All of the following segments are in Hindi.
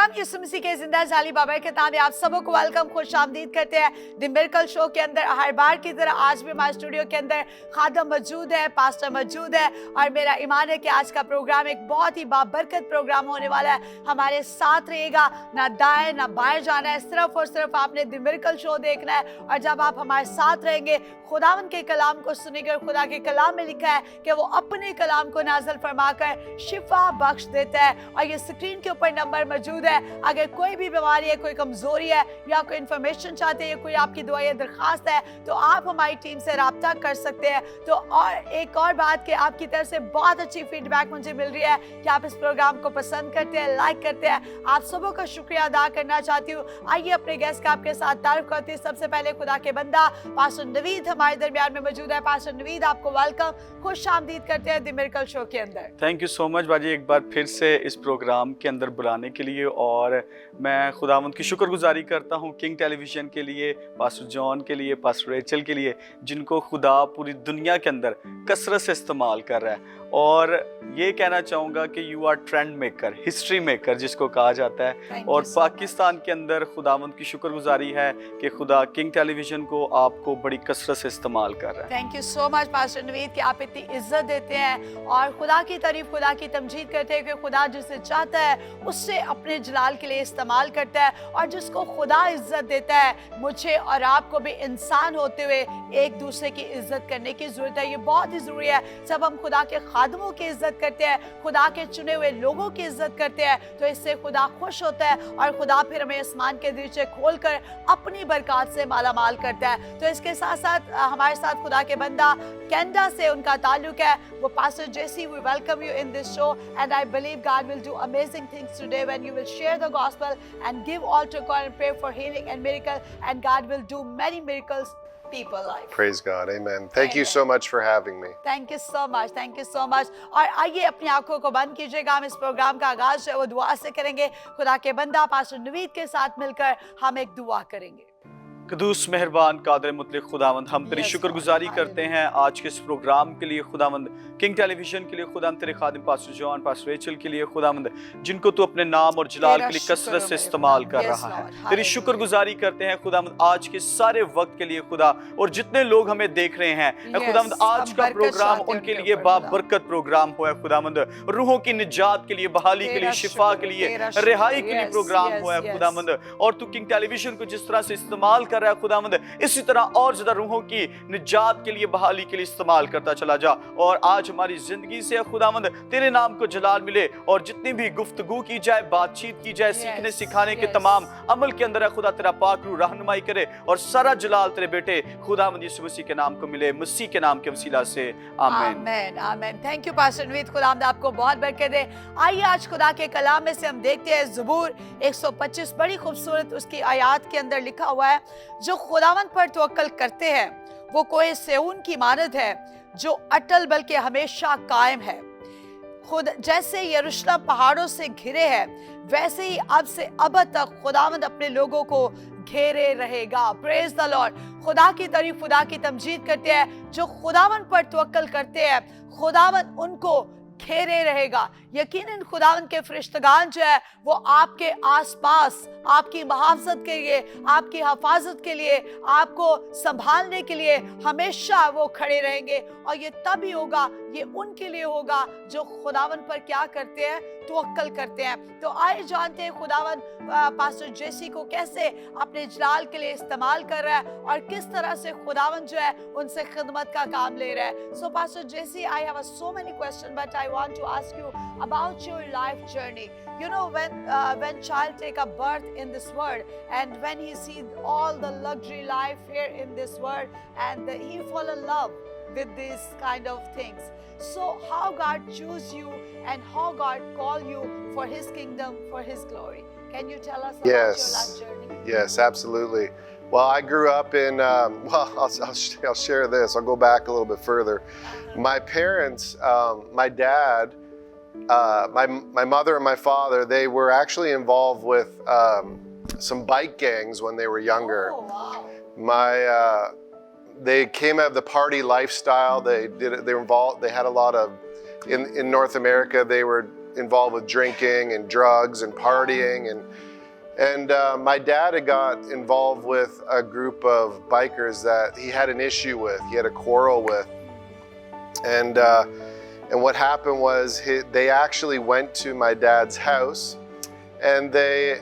नाम यीशु मसीह के जिंदा जाली बाबरकत में आप सबों को वेलकम, खुश आमदीद करते हैं द मिरेकल शो के अंदर। हर बार की तरह आज भी हमारे स्टूडियो के अंदर खादम मौजूद है, पास्टर मौजूद है और मेरा ईमान है कि आज का प्रोग्राम एक बहुत ही बाबरकत प्रोग्राम होने वाला है। हमारे साथ रहेगा, ना दाएं ना बाएं जाना है, सिर्फ और सिर्फ आपने द मिरेकल शो देखना है। और जब आप हमारे साथ रहेंगे, खुदावन के कलाम को सुनेंगे और खुदा के कलाम में लिखा है कि वो अपने कलाम को नाज़िल फरमाकर शिफा बख्श देता है। और ये स्क्रीन के ऊपर नंबर मौजूद है। अगर कोई भी बीमारी है, कोई कमजोरी है या कोई इंफॉर्मेशन चाहते हैं, कोई आपकी दुआ या दरखास्त है, तो आप हमारी टीम से राब्ता कर सकते हैं। तो और एक और बात कि आपकी तरफ से बहुत अच्छी फीडबैक मुझे मिल रही है कि आप इस प्रोग्राम को पसंद करते हैं, लाइक करते हैं। आप सबों का शुक्रिया अदा करना चाहती हूँ। आइए अपने गेस्ट का आपके साथ तारुफ करती हूँ। सबसे पहले खुदा के बंदा पास्टर नवीद हमारे दरमियान में मौजूद है। पास्टर नवीद, आपको वेलकम, खुश आमदीद करते हैं द मिरेकल शो के अंदर। थैंक यू सो मच बाजी, एक बार फिर से इस प्रोग्राम के अंदर बुलाने के लिए। और मैं खुदावंद की शुक्रगुजारी करता हूँ किंग टेलीविज़न के लिए, पास्टर जॉन के लिए, पास्टर रेचल के लिए, जिनको खुदा पूरी दुनिया के अंदर कसरत से इस्तेमाल कर रहा है। और ये कहना चाहूँगा कि you are trend maker, history maker जिसको कहा जाता है। और पाकिस्तान के अंदर खुदावंद की शुक्रगुजारी है कि खुदा किंग टेलीविज़न को आपको बड़ी कसरत से इस्तेमाल कर रहा है। Thank you so much pastor Naveed कि आप इतनी इज्जत देते हैं और खुदा की तारीफ, खुदा की तमजीद करते हैं कि खुदा जिसे चाहता है उससे अपने जलाल के लिए इस्तेमाल करता है। और जिसको खुदा इज्जत देता है, मुझे और आपको भी इंसान होते हुए एक दूसरे की इज्जत करने की जरूरत है। ये बहुत ही जरूरी है। जब हम खुदा के खादमों की इज्जत करते हैं, खुदा के चुने हुए लोगों की इज्जत करते हैं, तो इससे खुदा खुश होता है और खुदा फिर हमें आसमान के दरीचे खोलकर अपनी बरकत से मालामाल करता है। तो इसके साथ साथ हमारे साथ खुदा के बंदा कनाडा से उनका ताल्लुक है, वो pastor Jessie. We welcome you in this show and I believe God will do amazing things today when you will share the gospel and give all to God and pray for healing and miracle and God will do many miracles people life. Praise God. Amen. Thank you so much for having me. Thank you so much. Thank you so much. और आइए अपनी आंखों को बंद कीजिएगा। हम इस प्रोग्राम का आगाज जो है वो दुआ से करेंगे। खुदा के बंदा पास्टर नवीद के साथ मिलकर हम एक दुआ करेंगे। कदूस मेहरबान कादर मुतलक खुदावंद, हम तेरी शुक्रगुजारी करते हैं आज के इस प्रोग्राम के लिए खुदावंद, किंग टेलीविजन के लिए खुदावंद, तेरे खादिम पास्टर जॉन, पास्टर रेचल के लिए खुदावंद, जिनको तू अपने नाम और जलाल के लिए कसरत से इस्तेमाल कर रहा है। तेरी शुक्रगुजारी करते हैं खुदावंद आज के सारे वक्त के लिए खुदा, और जितने लोग हमें देख रहे हैं खुदावंद, आज का प्रोग्राम उनके लिए बाबरकत प्रोग्राम हुआ है खुदावंद। रूहों की निजात के लिए, बहाली के लिए, शिफा के लिए, रिहाई के लिए प्रोग्राम हुआ है खुदावंद। और तू किंग टेलीविजन को जिस तरह से इस्तेमाल कर रहा है खुदावंद, इसी तरह और ज्यादा रूहों की निजात के लिए, बहाली के लिए इस्तेमाल करता चला जा। और आज हमारी जिंदगी से खुदावंद तेरे नाम को जलाल मिले, और जितनी भी गुफ्तगू की जाए, बातचीत की जाए, सीखने सिखाने के तमाम अमल के अंदर है खुदा तेरा पाक रूह रहनुमाई करे, और सारा जलाल तेरे बेटे खुदावंद यीशु मसीह के नाम को मिले, मसीह के नाम के वसीला से आमीन। आमीन आमीन। थैंक यू पास्टर नवीद, खुदावंद आपको बहुत बरकत दे। आइए आज खुदा के कलाम में से हम देखते हैं ज़बूर 125, बड़ी खूबसूरत उसकी आयत के अंदर लिखा हुआ है, जो खुदावंद पर तवक्कल करते हैं वो कोई सेऊन की मानद है जो अटल बल्कि हमेशा कायम है। खुद जैसे यरूशलेम पहाड़ों से घिरे है, वैसे ही अब से अब तक खुदावंद अपने लोगों को घेरे रहेगा। Praise the Lord. खुदा की तारीफ, खुदा की तमजीद करते हैं। जो खुदावंद पर तवक्कल करते हैं, खुदावंद उनको घेरे रहेगा। यकीनन खुदावंद के फरिश्तगान जो है वो आपके आसपास, आपकी मुहाफ़ज़त के लिए, आपकी हिफाजत के लिए, आपको संभालने के लिए हमेशा वो खड़े रहेंगे। और ये तभी होगा, ये उनके लिए होगा जो खुदावंद पर क्या करते हैं, तवक्कल करते हैं। तो आइए जानते हैं खुदावंद पास्टर जेसी को कैसे अपने जलाल के लिए इस्तेमाल कर रहा है और किस तरह से खुदावंद जो है उनसे खिदमत का काम ले रहा है। So pastor Jesse, I have so many questions, but I want to ask you about your life journey. You know, when child take a birth in this world and when he sees all the luxury life here in this world and he fall in love with these kind of things. So how God choose you and how God call you for His kingdom, for His glory? Can you tell us about your life journey? Yes, absolutely. Well, I grew up in, I'll share this. I'll go back a little bit further. My parents, my dad, my mother and my father, they were actually involved with some bike gangs when they were younger. Oh, wow. They came out of the party lifestyle. They were involved. They had a lot of, in North America, they were involved with drinking and drugs and partying, and my dad had got involved with a group of bikers that he had an issue with. He had a quarrel with, and what happened was they actually went to my dad's house, and they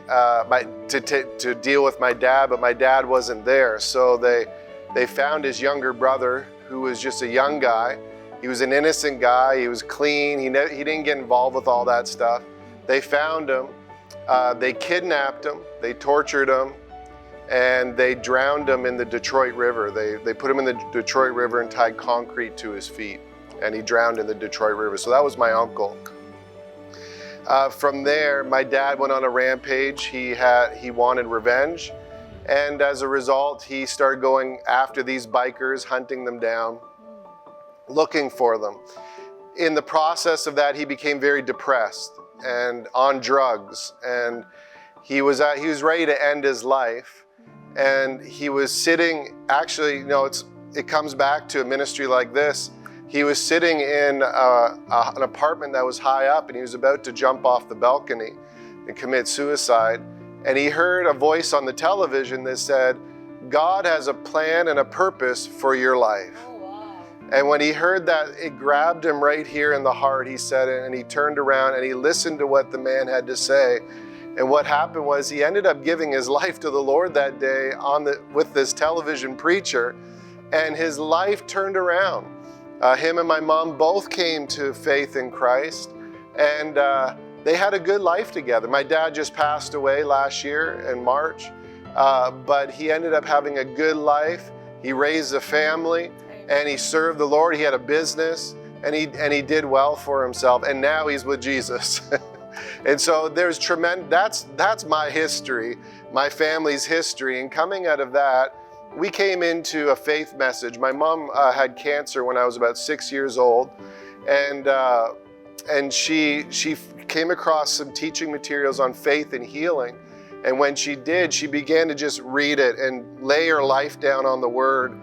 to deal with my dad, but my dad wasn't there. So they found his younger brother, who was just a young guy. He was an innocent guy. He was clean. He didn't get involved with all that stuff. They found him. They kidnapped him. They tortured him, and they drowned him in the Detroit River. They put him in the Detroit River and tied concrete to his feet, and he drowned in the Detroit River. So that was my uncle. From there, my dad went on a rampage. He wanted revenge, and as a result, he started going after these bikers, hunting them down, looking for them. In the process of that, he became very depressed and on drugs, and he was ready to end his life. And he was sitting, actually, it comes back to a ministry like this. He was sitting in an apartment that was high up, and he was about to jump off the balcony and commit suicide. And he heard a voice on the television that said, "God has a plan and a purpose for your life." Oh, wow. And when he heard that, it grabbed him right here in the heart, he said it, and he turned around and he listened to what the man had to say. And what happened was he ended up giving his life to the Lord that day with this television preacher, and his life turned around. Him and my mom both came to faith in Christ, and they had a good life together. My dad just passed away last year in March, but he ended up having a good life. He raised a family, and he served the Lord. He had a business, and he did well for himself, and now he's with Jesus. And so there's tremendous, that's my history, my family's history. And coming out of that, we came into a faith message. My mom had cancer when I was about 6 years old, and she came across some teaching materials on faith and healing. And when she did, she began to just read it and lay her life down on the Word.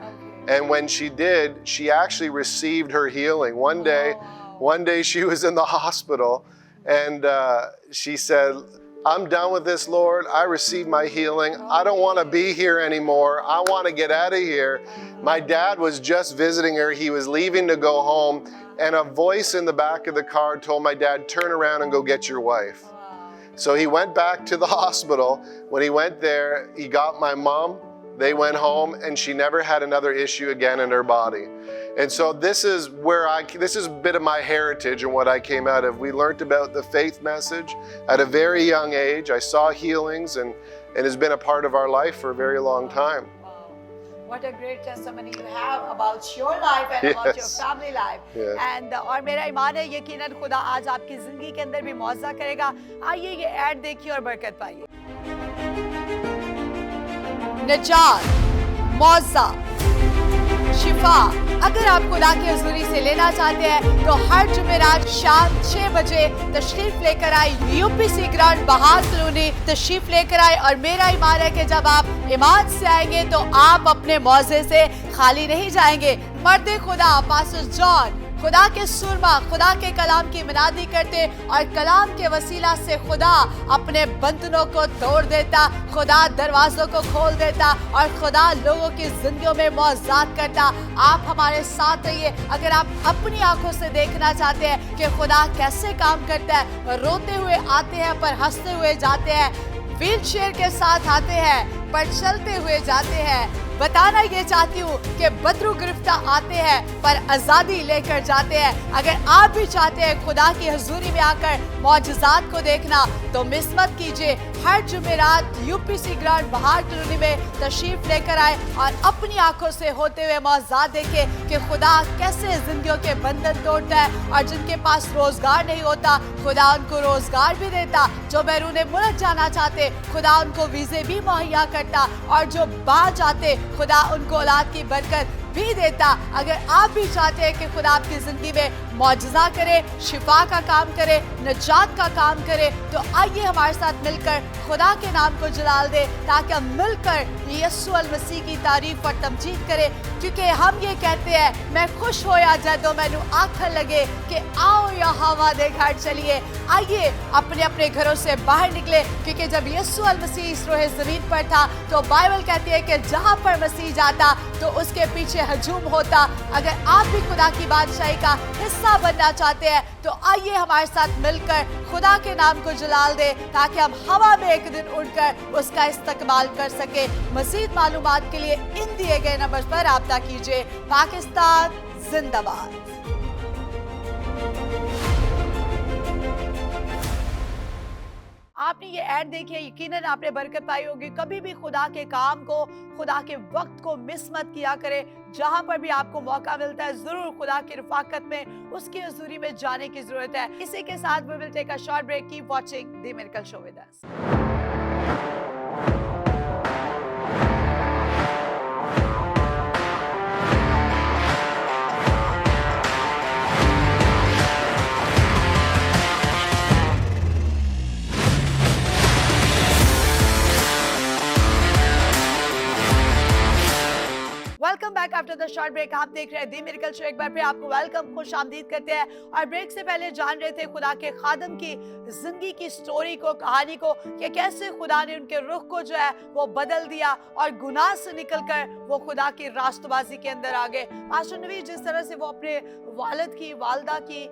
And when she did, she actually received her healing. One day she was in the hospital, and she said, "I'm done with this, Lord. I received my healing. I don't want to be here anymore. I want to get out of here." My dad was just visiting her. He was leaving to go home, and a voice in the back of the car told my dad, "Turn around and go get your wife." So he went back to the hospital. When he went there, he got my mom. They went home, and she never had another issue again in her body. And so this is a bit of my heritage and what I came out of. We learned about the faith message at a very young age. I saw healings, and it has been a part of our life for a very long time. Wow. What a great testimony you have about your life and about your family life. Yes. And और मेरा ईमान है यकीनन खुदा आज आपकी जिंदगी के अंदर भी मौजज़ा करेगा. आइए ये ऐड देखिए और बरकत पाइए. निजात, मौज़ा, शिफा अगर आप खुदा की हुज़ूरी से लेना चाहते हैं तो हर जुमेरात शाम 6 बजे तशरीफ लेकर आए. यूपीसी ग्राउंड बहार कॉलोनी तशरीफ लेकर आए. और मेरा ईमान है कि जब आप ईमान से आएंगे तो आप अपने मौजे से खाली नहीं जाएंगे. मर्द खुदा पास्टर जॉन खुदा के सुरमा खुदा के कलाम की मनादी करते और कलाम के वसीला से खुदा अपने बंधनों को तोड़ देता, खुदा दरवाजों को खोल देता और खुदा लोगों की जिंदगियों में मौजज़ात करता. आप हमारे साथ रहिए. अगर आप अपनी आंखों से देखना चाहते हैं कि खुदा कैसे काम करता है, रोते हुए आते हैं पर हंसते हुए जाते हैं, व्हील चेयर के साथ आते हैं पर चलते हुए जाते हैं, बताना ये चाहती हूँ कि बदरू गिरफ्ता आते हैं पर आज़ादी लेकर जाते हैं. अगर आप भी चाहते हैं खुदा की हुजूरी में आकर मौजज़ात को देखना तो मिस मत कीजिए. हर जुमेरात यूपीसी ग्राउंड बहार कॉलोनी में तशरीफ लेकर आए और अपनी आंखों से होते हुए मौजज़ात देखें कि खुदा कैसे जिंदगियों के बंधन तोड़ता है. और जिनके पास रोजगार नहीं होता खुदा उनको रोजगार भी देता. जो बैरून मुल्क जाना चाहते खुदा उनको वीज़े भी मुहैया करता. और जो बाहर जाते खुदा उनको औलाद की बरकत भी देता। अगर आप भी चाहते हैं कि खुदा आपकी जिंदगी में मौजज़ा करे, शिफा का काम करे, निजात का काम करे, तो आइए हमारे साथ मिलकर खुदा के नाम को जलाल दे, ताकि हम मिलकर यीशु अल मसीह की तारीफ और तमजीद करें। क्योंकि हम ये कहते हैं, मैं खुश होया जदों मैनू आखन लगे कि आओ यहोवा दे घर चलिए। आइए अपने अपने घरों से बाहर निकले, क्योंकि जब यीशु अल मसीह इस रोहे ज़मीन पर था तो बाइबल कहती है कि जहाँ पर मसीह जाता तो उसके पीछे हजूम होता। अगर आप भी खुदा की बादशाही का हिस्सा बनना चाहते हैं तो आइए हमारे साथ मिलकर खुदा के नाम को जलाल दे, ताकि हम हवा में एक दिन उड़कर उसका इस्तेमाल कर सके। मज़ीद मालूमात के लिए इन दिए गए नंबर पर राब्ता कीजिए। पाकिस्तान जिंदाबाद। आपने ये ऐड देखी है, यकीनन आपने बरकत पाई होगी। कभी भी खुदा के काम को, खुदा के वक्त को मिस मत किया करें। जहां पर भी आपको मौका मिलता है जरूर खुदा की रफाकत में, उसकी हुजूरी में जाने की जरूरत है। इसी के साथ we will take a short break. Keep watching the miracle show with us. Welcome back after the short break. आप देख रहे हैं दी मिरेकल शो। एक बार फिर आपको वेलकम, खुश आमदीद करते हैं। और ब्रेक से पहले जान रहे थे खुदा के खादम की जिंदगी की स्टोरी को, कहानी को, कि कैसे खुदा ने उनके रुख को जो है वो बदल दिया और गुनाह से निकलकर वो खुदा की रास्तबाजी के अंदर आ गए। पास्टर नवीद जिस तरह से वो अपने वालिद की, वालदा की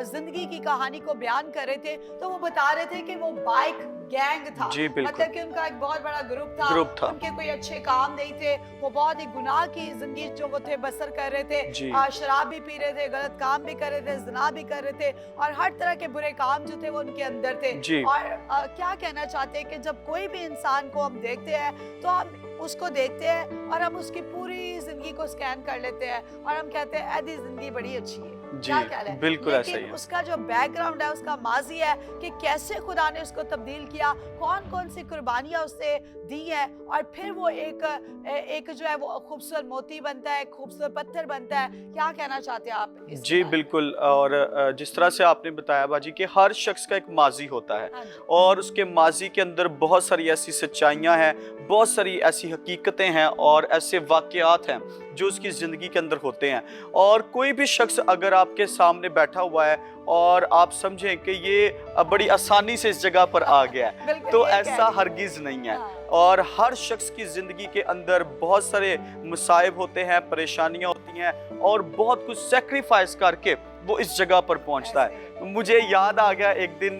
जिंदगी की कहानी को बयान कर रहे थे, तो वो बता रहे थे कि वो बाइक गैंग था। मतलब कि उनका एक बहुत बड़ा ग्रुप था। उनके कोई अच्छे काम नहीं थे, वो बहुत ही गुनाह की जिंदगी जो वो थे बसर कर रहे थे। शराब भी पी रहे थे, गलत काम भी कर रहे थे, ज़िना भी कर रहे थे, और हर तरह के बुरे काम जो थे वो उनके अंदर थे। और क्या कहना चाहते हैं कि जब कोई भी इंसान को हम देखते हैं तो हम उसको देखते हैं और हम उसकी पूरी जिंदगी को स्कैन कर लेते हैं और हम कहते हैं ऐसी जिंदगी बड़ी अच्छी है। क्या ख्याल है? बिल्कुल ऐसा ही है। उसका जो बैकग्राउंड है, उसका माजी है कि कैसे खुदा ने उसको तब्दील किया, कौन कौन सी कुर्बानियां उससे दी है, और फिर वो एक जो है वो खूबसूरत मोती बनता है, खूबसूरत पत्थर बनता है। क्या कहना चाहते हैं आप? जी बिल्कुल। और जिस तरह से आपने बताया बाजी कि हर शख्स का एक माजी होता है और उसके माजी के अंदर बहुत सारी ऐसी सच्चाइयाँ हैं, बहुत सारी ऐसी हकीकतें हैं और ऐसे वाक़यात हैं जो उसकी ज़िंदगी के अंदर होते हैं। और कोई भी शख्स अगर आपके सामने बैठा हुआ है और आप समझें कि ये बड़ी आसानी से इस जगह पर आ गया है, तो ऐसा हरगिज़ नहीं है। और हर शख्स की ज़िंदगी के अंदर बहुत सारे मुसाइब होते हैं, परेशानियां होती हैं, और बहुत कुछ सेक्रीफाइस करके वो इस जगह पर पहुंचता है। मुझे याद आ गया एक दिन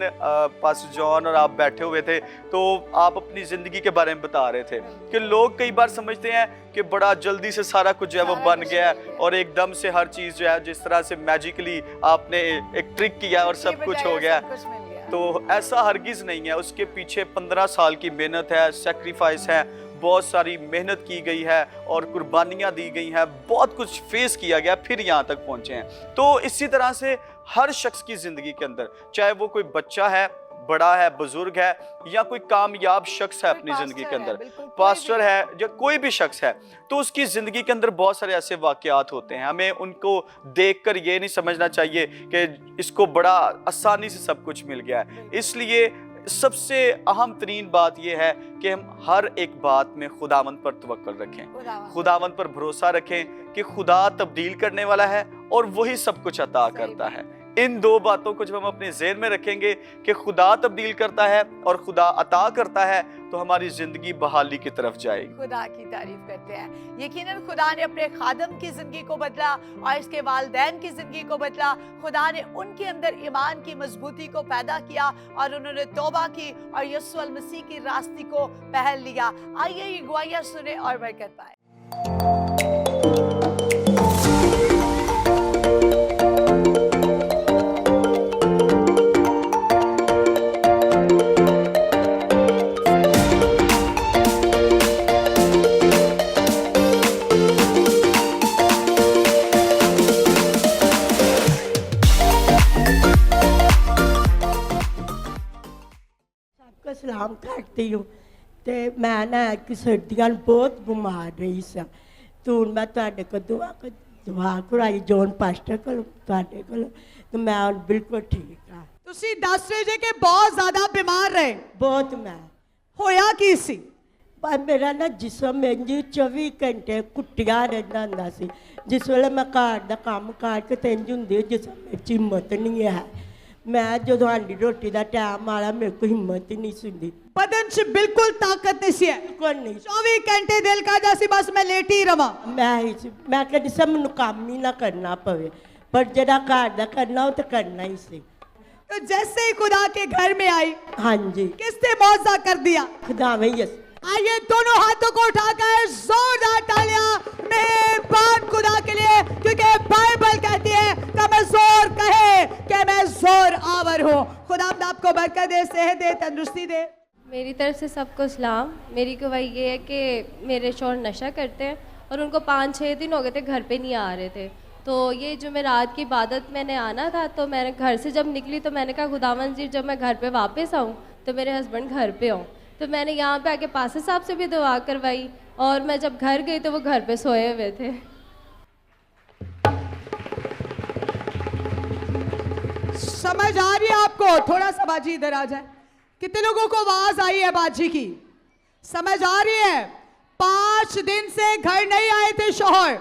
पास्टर जॉन और आप बैठे हुए थे, तो आप अपनी ज़िंदगी के बारे में बता रहे थे कि लोग कई बार समझते हैं कि बड़ा जल्दी से सारा कुछ जो है वो बन गया है और एकदम से हर चीज़ जो है जिस तरह से मैजिकली आपने एक ट्रिक किया और सब कुछ हो गया। तो ऐसा हरगिज़ नहीं है। उसके पीछे 15 साल की मेहनत है, सेक्रीफाइस है, बहुत सारी मेहनत की गई है और कुर्बानियाँ दी गई हैं, बहुत कुछ फेस किया गया, फिर यहाँ तक पहुँचे हैं। तो इसी तरह से हर शख्स की ज़िंदगी के अंदर, चाहे वो कोई बच्चा है, बड़ा है, बुजुर्ग है, या कोई कामयाब शख्स है अपनी ज़िंदगी के अंदर, पास्टर है या कोई भी शख्स है, तो उसकी ज़िंदगी के अंदर बहुत सारे ऐसे वाक़यात होते हैं। हमें उनको देखकर ये नहीं समझना चाहिए कि इसको बड़ा आसानी से सब कुछ मिल गया है। इसलिए सबसे अहम तरीन बात यह है कि हम हर एक बात में खुदावंद पर तवक्कुल रखें, खुदावंद पर भरोसा रखें कि खुदा तब्दील करने वाला है और वही सब कुछ अता करता है। इन दो बातों को जब हम अपने ज़हन में रखेंगे कि खुदा तब्दील करता है और खुदा अता करता है, तो हमारी ज़िंदगी बहाली की तरफ जाएगी। खुदा की तारीफ करते हैं। यकीनन खुदा ने अपने खादम की ज़िंदगी को बदला और इसके वालिदैन की ज़िंदगी को बदला। खुदा ने उनके अंदर ईमान की मजबूती को पैदा किया और उन्होंने तौबा की और यीशु अल मसीह की रास्ते को पहल लिया। आइए ये गवाहियाँ सुने और बरकत पाए। सलाम करती हूँ। तो मैं ना एक सर्दियां बहुत बीमार रही सा, तो हुण मैं तुहाडे कोल दुआ कराई जॉन पास्टर कोल तुहाडे कोल तो मैं हुण बिल्कुल ठीक हाँ ਤੁਸੀਂ ਦੱਸ ਰਹੇ ਜੇ ਕਿ ਬਹੁਤ ਜ਼ਿਆਦਾ ਬਿਮਾਰ ਰਹੇ बहुत मैं ਹੋਇਆ ਕੀ ਸੀ पर मेरा ना जिसम इंज 24 घंटे कुट्टिया रहिंदा हुंदा सी जिस वेले मैं घर दा काम करके ते इंज हुंदी जिसम विच हिम्मत नहीं है मैं जो हांडी रोटी दा टाइम आया मेरे को हिम्मत ही नहीं सी हुंदी ਬਦਨ 'ਚ ਬਿਲਕੁਲ ਤਾਕਤ ਨਹੀਂ ਸੀ ਹੈ बिल्कुल नहीं 24 ਘੰਟੇ ਦਿਲ ਕਰਦਾ ਸੀ ਬਸ ਮੈਂ ਲੇਟੀ ਹੀ ਰਵਾਂ मैं कहती सी मैनूं काम ही ना करना पवे पर जिहड़ा घर दा करना वो तो करना ही सी तो जैसे ही खुदा के घर में आई हाँ जी किसने मौजा कर दिया खुदावे यस आइए दोनों हाथों को उठाकर जोरदार तालियां मेहरबान खुदा के लिए क्योंकि बाइबल कहती है कमजोर कहे कि मैं जोर आवर हूँ खुदा आपको बरकत दे सेहत दे तंदुरुस्ती दे मेरी तरफ से सबको सलाम। मेरी गवाही ये है कि मेरे शौहर नशा करते हैं और उनको 5-6 दिन हो गए थे घर पे नहीं आ रहे थे। तो ये जुमेरात की इबादत मैंने आना था तो मैंने घर से जब निकली तो मैंने कहा खुदावंद जी जब मैं घर पे वापस आऊँ तो मेरे हस्बैंड घर पे हों। तो मैंने यहाँ पे आके पास्टर साहब से भी दुआ करवाई और मैं जब घर गई तो वो घर पे सोए हुए थे। समझ आ रही है आपको? थोड़ा सा बाजी इधर आ जाए। कितने लोगों को आवाज आई है बाजी की? समझ आ रही है? 5 दिन से घर नहीं आए थे शौहर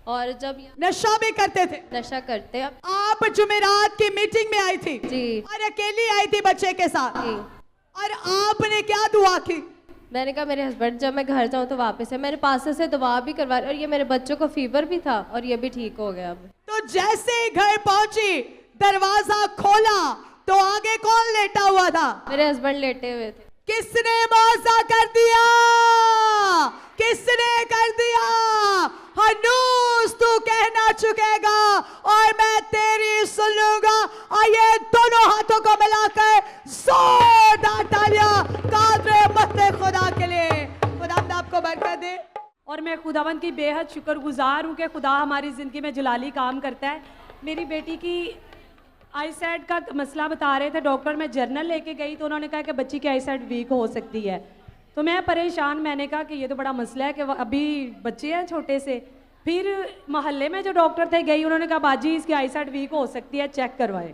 और जब नशा भी करते थे। नशा करते हैं आप जुमेरात की मीटिंग में आई थी जी और अकेली आई थी बच्चे के साथ जी। और आपने क्या दुआ की? मैंने कहा मेरे हस्बैंड जब मैं घर जाऊँ तो वापस है। मैंने पास्टर से दुआ भी करवा और ये मेरे बच्चों को फीवर भी था और ये भी ठीक हो गया अब। तो जैसे ही घर पहुंची दरवाजा खोला तो आगे कौन लेटा हुआ था? मेरे हस्बैंड लेटे हुए थे। किसने मौजा कर दिया? किसने कर दिया? हनूस तू कहना चुकेगा और मैं तेरी सुन लूंगा। आइए दोनों हाथों को मिलाकर जोरदार तालियां कादरे मत्ते खुदा के लिए। खुदा आपको बरकत दे। और मैं खुदावंद की बेहद शुक्रगुजार हूँ कि खुदा हमारी ज़िंदगी में जलाली काम करता है। मेरी बेटी की आईसाइट का मसला बता रहे थे डॉक्टर, मैं जर्नल लेके गई तो उन्होंने कहा कि बच्ची की आईसाइट वीक हो सकती है। तो मैं परेशान, मैंने कहा कि ये तो बड़ा मसला है कि अभी बच्चे हैं छोटे से। फिर मोहल्ले में जो डॉक्टर थे गई, उन्होंने कहा बाजी इसकी आईसाइट वीक हो सकती है, चेक करवाए।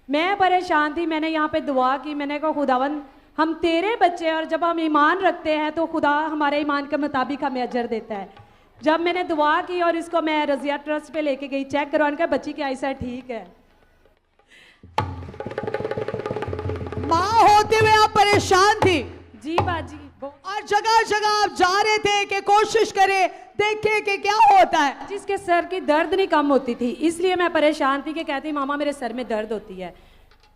मैं परेशान थी, मैंने यहाँ पे दुआ की, मैंने कहा खुदावंद हम तेरे बच्चे और जब हम ईमान रखते हैं तो खुदा हमारे ईमान के मुताबिक हमें अजर देता है। जब मैंने दुआ की और इसको मैं रजिया ट्रस्ट पे लेके गई चेक करवाने का, बच्ची की आईसाइट ठीक है। माँ होते हुए आप परेशान थी जी बाजी, और जगह जगह आप जा रहे थे कि कोशिश करें देखें कि क्या होता है। जिसके सर की दर्द नहीं कम होती थी इसलिए मैं परेशान थी कि कहती मामा मेरे सर में दर्द होती है।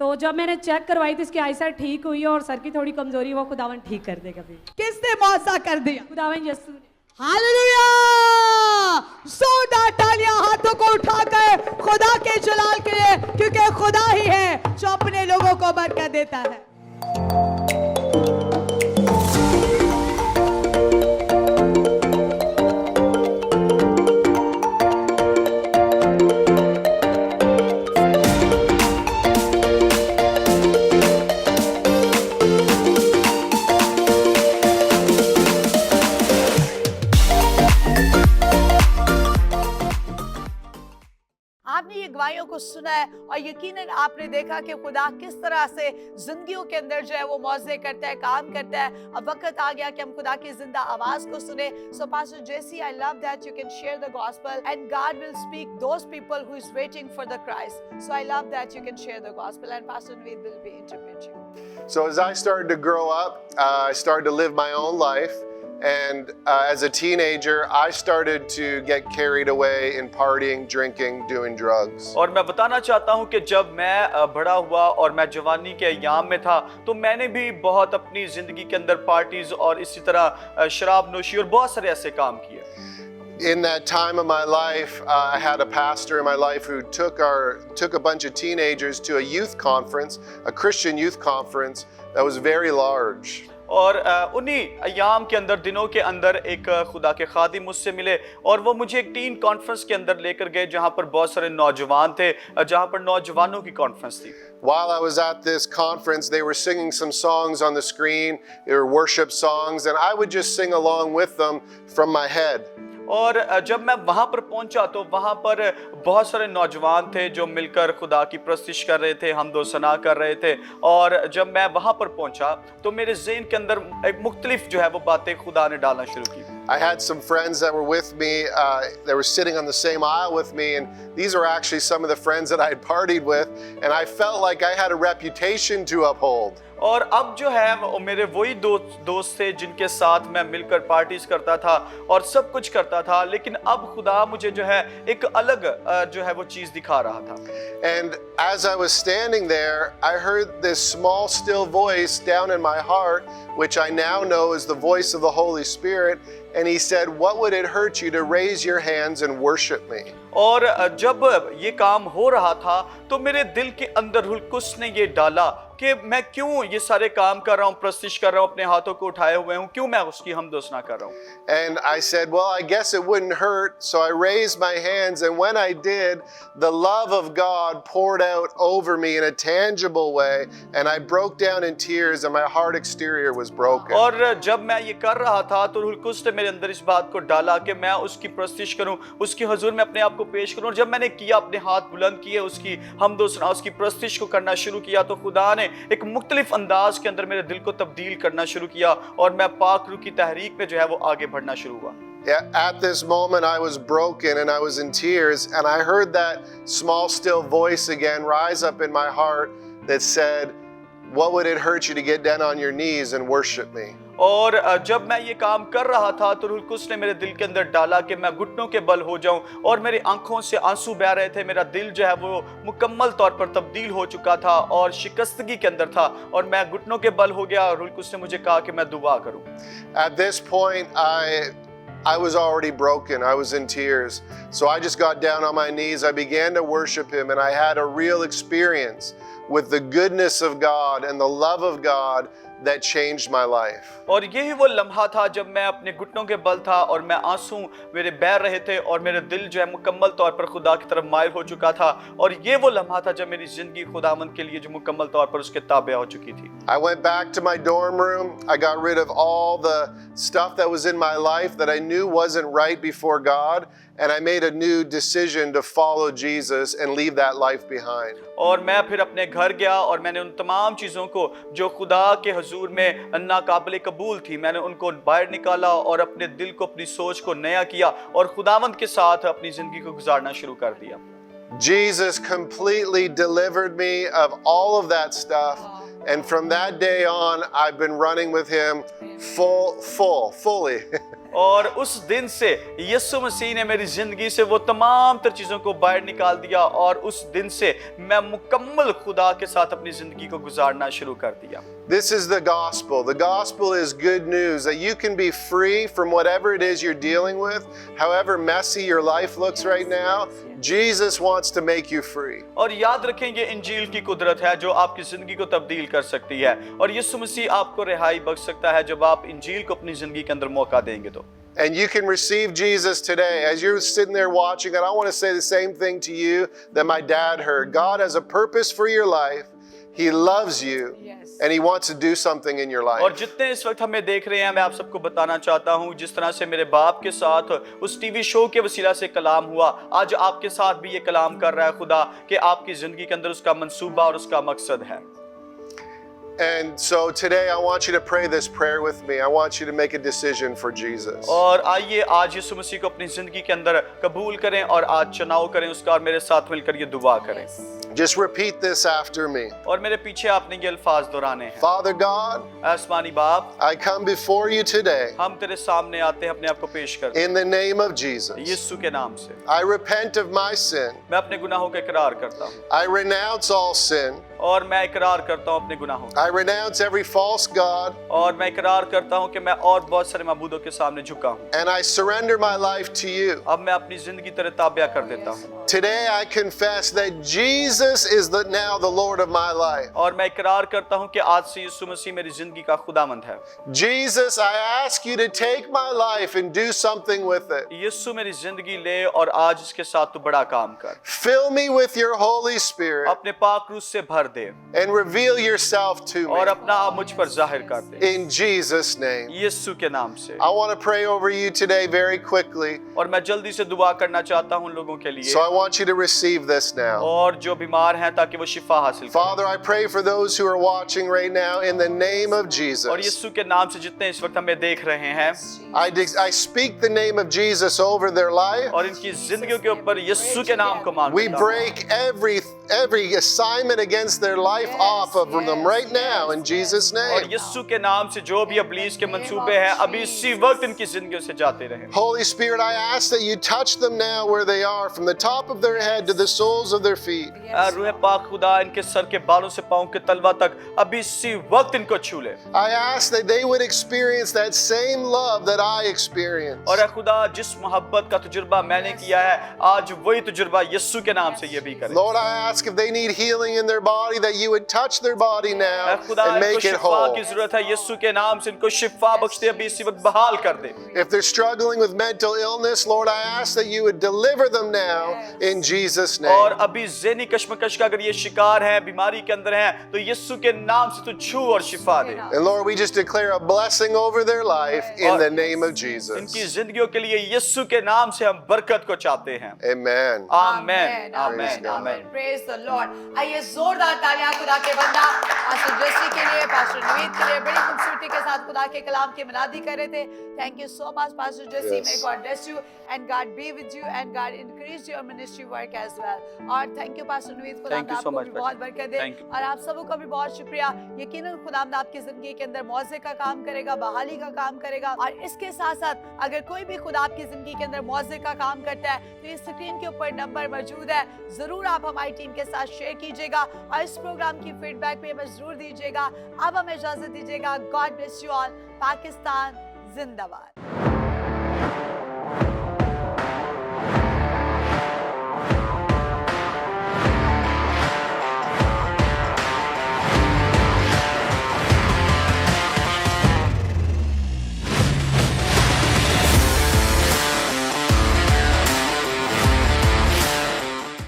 तो जब मैंने चेक करवाई थी इसकी आईसाइट ठीक हुई और सर की थोड़ी कमजोरी वो खुदावन ठीक कर देगा। भी किसने मौजा कर दिया? खुदावन यीशु ने। हालेलुया! जोरदार तालियां हाथों को उठाकर खुदा के जलाल के लिए, क्योंकि खुदा ही है जो अपने लोगों को बरकत देता है। आपने ये गवाहियों को सुना है और यकीनन आपने देखा कि खुदा किस तरह से जिंदगियों के अंदर जो है वो मौजे करता है, काम करता है। अब वक्त आ गया कि हम खुदा की जिंदा आवाज को सुने। So Pastor Jesse, I love that you can share the gospel and God will speak those people who is waiting for the Christ. So I love that you can share the gospel and Pastor Naveed will be interpreting. So as I started to grow up, I started to live my own life. And as a teenager, I started to get carried away in partying, drinking, doing drugs. और मैं बताना चाहता हूँ कि जब मैं बड़ा हुआ और मैं जवानी के अयाम में था तो मैंने भी बहुत अपनी ज़िंदगी के अंदर पार्टीज और इसी तरह शराब नोशी और बहुत सारे ऐसे काम किए। In that time of my life, I had a pastor in my life who took a bunch of teenagers to a youth conference, a Christian youth conference that was very large. और उन्हीं अयाम के अंदर दिनों के अंदर एक खुदा के खादिम मुझसे मिले और वो मुझे एक टीन कॉन्फ्रेंस के अंदर लेकर गए जहाँ पर बहुत सारे नौजवान थे, जहाँ पर नौजवानों की कॉन्फ्रेंस थी। While I was at this conference, they were singing some songs on the screen. They were worship songs, and I would just sing along with them from my head. और जब मैं वहां पर पहुंचा तो वहां पर बहुत सारे नौजवान थे जो मिलकर खुदा की प्रस्तिश कर रहे थे, हमदो सना कर रहे थे। और जब मैं वहां पर पहुंचा तो मेरे ज़हन के अंदर एक मुख्तलिफ जो है वो बातें खुदा ने डालना शुरू की। I had some friends that were with me, they were sitting on the same aisle with me, and these are actually some of the friends that I had partied with, and I felt like I had a reputation to uphold. और अब जो है वो मेरे वही दोस्त थे जिनके साथ मैं मिलकर पार्टीज करता था और सब कुछ करता था, लेकिन अब खुदा मुझे जो है एक अलग जो है वो चीज दिखा रहा था। And as I was standing there, I heard this small still voice down in my heart, which I now know is the voice of the Holy Spirit, and he said, "What would it hurt you to raise your hands and worship me?" और जब ये काम हो रहा था तो मेरे दिल के अंदर हुलकुस ने ये डाला कि मैं क्यों ये सारे काम कर रहा हूँ, प्रस्तिश कर रहा हूँ, अपने हाथों को उठाए हुए हूँ, क्यों मैं उसकी हमदोसना कर रहा हूँ। And I said, well, I guess it wouldn't hurt. So I raised my hands, and when I did, the love of God poured out over me in a tangible way, and I broke down in tears, and my heart exterior was broken. और जब मैं ये कर रहा था तो हुलकुस ने मेरे अंदर इस बात को डाला कि मैं उसकी प्रस्तिश करूं, उसकी हुजूर में अपने आप को पेश करूं। और जब मैंने किया, अपने हाथ बुलंद किए, उसकी हमदोसना, उसकी प्रस्तिश को करना शुरू किया, तो खुदा ने एक मुख्तलिफ अंदाज के अंदर मेरे दिल को तब्दील करना शुरू किया और मैं पाक रूह की तहरीक में जो है वो आगे बढ़ना शुरू हुआ। At this moment, I was broken and I was in tears, and I heard that small, still voice again rise up in my heart that said, "What would it hurt you to get down on your knees and worship me?" और जब मैं ये काम कर रहा था तो रूह कुद्स ने मेरे दिल के अंदर डाला कि मैं घुटनों के बल हो जाऊं, और मेरी आंखों से आंसू बह रहे थे। मेरा दिल जो है वो मुकम्मल तौर पर तब्दील हो चुका था और शिकस्तगी के अंदर था, और मैं घुटनों के बल हो गया। और रूह कुद्स ने मुझे कहा कि मैं दुआ करूं। At this point, I was already broken. I was in tears. So I just got down on my knees. I began to worship him, and I had a real experience with the goodness of God and the love of God that changed my life. और यही वो लम्हा था जब मैं अपने घुटनों के बल था और मैं आंसू मेरे बह रहे थे और मेरे दिल जो है मुकम्मल तौर पर खुदा की तरफ माइल हो चुका था। और ये वो लम्हा था जब मेरी जिंदगी खुदावंद के लिए जो मुकम्मल तौर पर उसके ताबे हो चुकी थी। I went back to my dorm room. I got rid of all the stuff that was in my life that I knew wasn't right before God, and I made a new decision to follow Jesus and leave that life behind. और मैं फिर अपने घर गया और मैंने उन तमाम चीज़ों को जो खुदा के हुजूर में नाकाबिल कबूल थी, मैंने उनको बाहर निकाला और अपने दिल को, अपनी सोच को नया किया और खुदावंद के साथ अपनी ज़िंदगी को गुजारना शुरू कर दिया। Jesus completely delivered me of all of that stuff, and from that day on, I've been running with him fully. और उस दिन से यीशु मसीह ने मेरी जिंदगी से वो तमाम तर चीज़ों को बाहर निकाल दिया, और उस दिन से मैं मुकम्मल खुदा के साथ अपनी जिंदगी को गुजारना शुरू कर दिया। This is the gospel. The gospel is good news that you can be free from whatever it is you're dealing with, however messy your life looks right now. Jesus wants to make you free. और याद रखें, ये इंजील की कुदरत है जो आपकी जिंदगी को तब्दील कर सकती है, और यीशु मसीह आपको रिहाई बख्श सकता है जब आप इंजील को अपनी जिंदगी के अंदर मौका देंगे तो। And you can receive Jesus today. As you're sitting there watching it, I want to say the same thing to you that my dad heard. God has a purpose for your life. He loves you, and he wants to do something in your life. और जितने इस वक्त हमें देख रहे हैं, मैं आप सबको बताना चाहता हूं, जिस तरह से मेरे बाप के साथ उस टीवी शो के वसीला से कलाम हुआ, आज आपके साथ भी ये कलाम कर रहा है खुदा कि आपकी जिंदगी के अंदर उसका मंसूबा और उसका मकसद है। And so today I want you to pray this prayer with me. I want you to make a decision for Jesus. और आइए आज यीशु मसीह को अपनी जिंदगी के अंदर कबूल करें और आज चुनाव करें उसका, और मेरे साथ मिलकर ये दुआ करें। Just repeat this after me. और मेरे पीछे आपने ये अल्फाज दोहराने हैं। Father God, आसमानी बाप, I come before you today हम तेरे सामने आते हैं, अपने आप को पेश करते in the name of Jesus. हैं यीशु के नाम से। I repent of my sin. मैं अपने गुनाहों का इकरार करता हूँ, I renounce all sin. और मैं इकरार करता हूँ अपने गुनाहों का, I renounce every false god, और मैं इकरार करता हूँ कि मैं और बहुत सारे माबूदों के सामने झुका हूँ। and I surrender my life to you. अब मैं अपनी जिंदगी तेरे ताबिया कर देता हूँ। Today I confess that Jesus is now the Lord of my life. और मैं इकरार करता हूँ कि आज से यीशु मसीह मेरी जिंदगी का खुदावंद है। Jesus, I ask you to take my life and do something with it. यीशु मेरी जिंदगी ले और आज इसके साथ तू बड़ा काम कर। Fill me with your Holy Spirit अपने पाक रूह से भर दे and reveal yourself to और me. अपना आप मुझ पर जाहिर कर दे In Jesus' name. यीशु के नाम से। I want to pray over you today very quickly. और मैं जल्दी से दुआ करना चाहता हूँ उन लोगों के लिए So I want you to receive this now. और जो बीमार हैं ताकि वो शिफा हासिल करें। Father, I pray for those who are watching right now in the name of और Jesus. यीशु के नाम से जितने इस वक्त हमें देख रहे हैं I speak the name of Jesus over their life. और इनकी जिंदगियों के ऊपर यीशु के नाम को मान We break every assignment against their life off of them right now in Jesus' और name. यीशु के नाम से जो भी इब्लीस के मंसूबे हैं अभी इसी वक्त इनकी जिंदगियों से जाते रहे। Holy Spirit, I ask that you touch them now where they are, from the top of their head to the soles of their feet. रूह पाक खुदा इनके सर के बालों से पांव के तलवा तक अभी इसी वक्त इनको छू ले। I ask that they would experience that same love that I experienced. और खुदा जिस मोहब्बत का तजुर्बा मैंने किया है आज वही तजुर्बा यीशु के नाम से ये भी करे। Lord, I ask if they need healing in their body, that you would touch their body now खुदा and इनको make it शिफा whole. की जरूरत है यीशु के नाम से इनको शिफा बख्श दे अभी इसी वक्त बहाल कर दे। If they're struggling with mental illness, Lord, I ask that you would deliver them now in Jesus' और name. अभी ज़हनी कश्मकश का अगर ये शिकार है बीमारी के अंदर है तो यीशु के नाम से तू छू और शिफा दे। And Lord, we just declare a blessing over their life in the name of Jesus. इनकी जिंदगियों के लिए यीशु के नाम से हम बरकत को चाहते हैं। Amen. आमीन Praise आमीन God. आमीन। Praise the Lord. आइए जोरदार तालियां खुदा के बंदा पास्टर जस्सी के लिए, पास्टर नवीद के लिए बड़ी खूबसूरती के साथ खुदा के कलाम की मनादी कर रहे थे। Thank you so much pastor Jassi. Yes. May God bless you and God be with you and God increase your ministry work as well. और थैंक यू पास्टर नवीद, खुदा Thank you so आपको much, भी बहुत बरकत दे Thank you. और आप सबों का भी बहुत शुक्रिया। यकीनन खुदा आपकी जिंदगी के अंदर मौजे का काम करेगा, बहाली का काम करेगा। और इसके साथ साथ अगर कोई भी खुदा आपकी जिंदगी के अंदर मौजे का काम करता है तो इस स्क्रीन के ऊपर नंबर मौजूद है, जरूर आप हमारी टीम के साथ शेयर कीजिएगा और इस प्रोग्राम की फीडबैक भी हमें जरूर दीजिएगा। अब हमें इजाजत दीजिएगा। God bless you all. Pakistan जिंदाबाद।